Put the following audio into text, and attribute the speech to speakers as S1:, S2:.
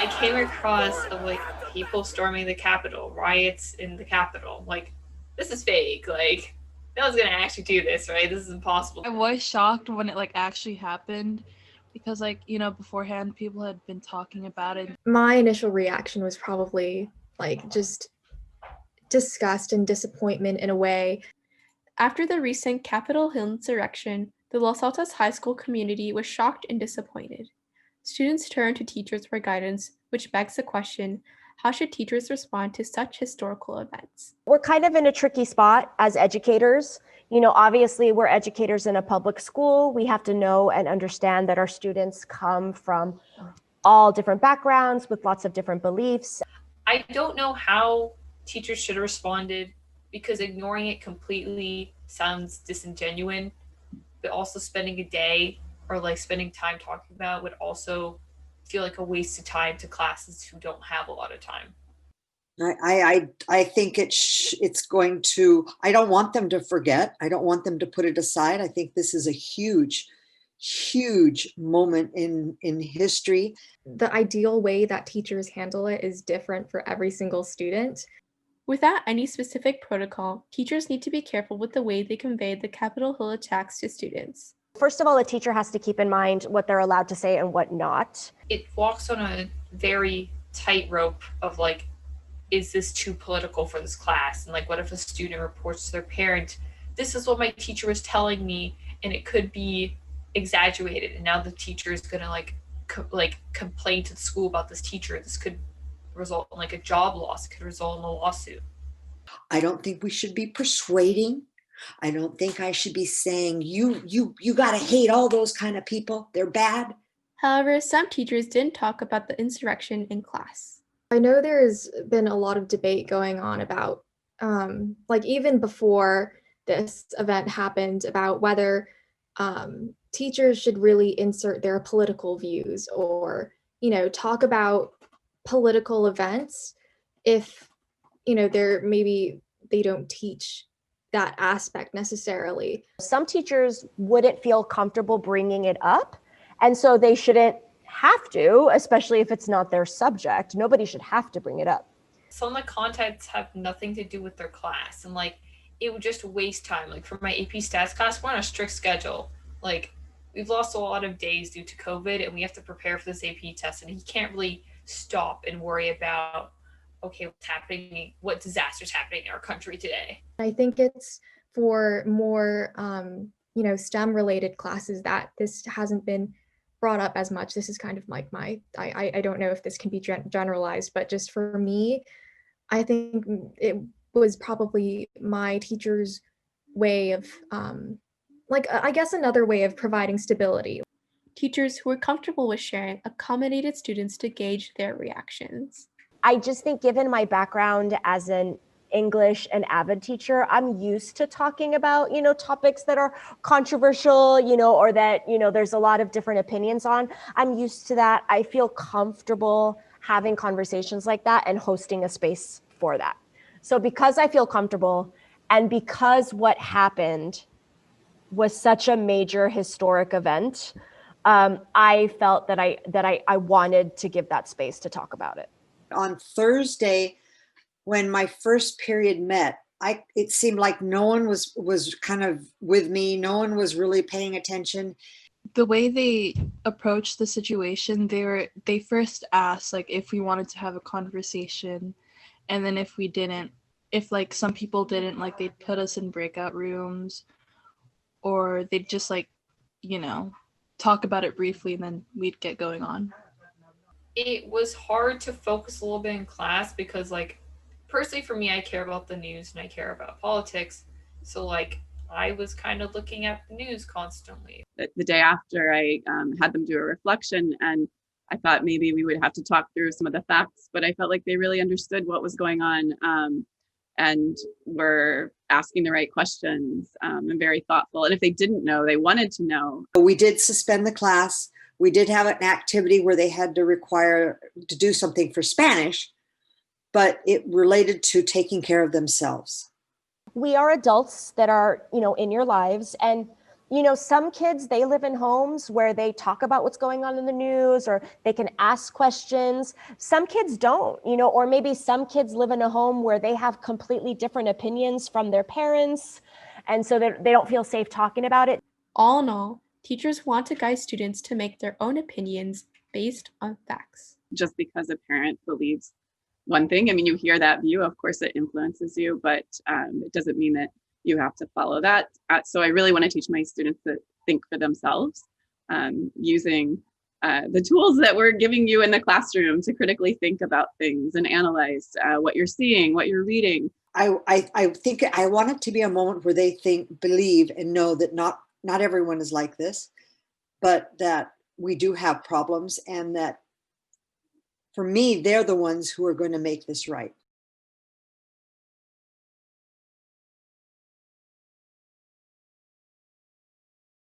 S1: I came across of like people storming the Capitol, riots in the Capitol. Like, this is fake. Like, no one's gonna actually do this, right? This is impossible.
S2: I was shocked when it like actually happened because like, beforehand people had been talking about it.
S3: My initial reaction was probably like just disgust and disappointment in a way.
S4: After the recent Capitol Hill insurrection, the Los Altos High School community was shocked and disappointed. Students turned to teachers for guidance, which begs the question, how should teachers respond to such historical events?
S5: We're kind of in a tricky spot as educators. Obviously we're educators in a public school. We have to know and understand that our students come from all different backgrounds with lots of different beliefs.
S1: I don't know how teachers should have responded because ignoring it completely sounds disingenuous, but also spending a day or like spending time talking about would also feel like a waste of time to classes who don't have a lot of time.
S6: I think it's going to, I don't want them to forget. I don't want them to put it aside. I think this is a huge moment in history.
S3: The ideal way that teachers handle it is different for every single student.
S4: Without any specific protocol, teachers need to be careful with the way they convey the Capitol Hill attacks to students.
S5: First of all, a teacher has to keep in mind what they're allowed to say and what not.
S1: It walks on a very tightrope of like, is this too political for this class? And like, what if a student reports to their parent, this is what my teacher was telling me, and it could be exaggerated. And now the teacher is going to complain to the school about this teacher. This could result in like a job loss. It could result in a lawsuit.
S6: I don't think we should be persuading. I don't think I should be saying, you got to hate all those kind of people. They're bad.
S4: However, some teachers didn't talk about the insurrection in class.
S3: I know there's been a lot of debate going on about, even before this event happened, about whether teachers should really insert their political views or, talk about political events if, they don't teach that aspect necessarily.
S5: Some teachers wouldn't feel comfortable bringing it up, and so they shouldn't have to, especially if it's not their subject. Nobody should have to bring it up.
S1: Some of the contents have nothing to do with their class, and like it would just waste time. Like for my AP stats class, we're on a strict schedule. Like we've lost a lot of days due to COVID, and we have to prepare for this AP test, and he can't really stop and worry about, okay, what's happening, what disaster's happening in our country today.
S3: I think it's for more, STEM related classes that this hasn't been brought up as much. This is kind of like I don't know if this can be generalized, but just for me, I think it was probably my teacher's way of, I guess another way of providing stability.
S4: Teachers who were comfortable with sharing accommodated students to gauge their reactions.
S5: I just think given my background as an English and AVID teacher, I'm used to talking about, topics that are controversial, or that, there's a lot of different opinions on. I'm used to that. I feel comfortable having conversations like that and hosting a space for that. So because I feel comfortable and because what happened was such a major historic event, I felt that I wanted to give that space to talk about it.
S6: On Thursday, when my first period met, it seemed like no one was kind of with me. No one was really paying attention.
S2: The way they approached the situation, they first asked like if we wanted to have a conversation, and then if we didn't, if like some people didn't, like they'd put us in breakout rooms, or they'd just talk about it briefly and then we'd get going on.
S1: It was hard to focus a little bit in class because personally for me, I care about the news and I care about politics. So I was kind of looking at the news constantly.
S7: The day after, I had them do a reflection, and I thought maybe we would have to talk through some of the facts, but I felt like they really understood what was going on and were asking the right questions and very thoughtful. And if they didn't know, they wanted to know.
S6: We did suspend the class. We did have an activity where they had to do something for Spanish, but it related to taking care of themselves.
S5: We are adults that are, in your lives, and you know, some kids, they live in homes where they talk about what's going on in the news, or they can ask questions. Some kids don't, you know, or maybe some kids live in a home where they have completely different opinions from their parents. And so they don't feel safe talking about it.
S4: All in all, teachers want to guide students to make their own opinions based on facts.
S7: Just because a parent believes one thing, I mean, you hear that view, of course it influences you, but it doesn't mean that you have to follow that. So I really want to teach my students to think for themselves, using the tools that we're giving you in the classroom to critically think about things and analyze what you're seeing, what you're reading.
S6: I think I want it to be a moment where they think, believe, and know that not everyone is like this, but that we do have problems, and that for me, they're the ones who are going to make this right.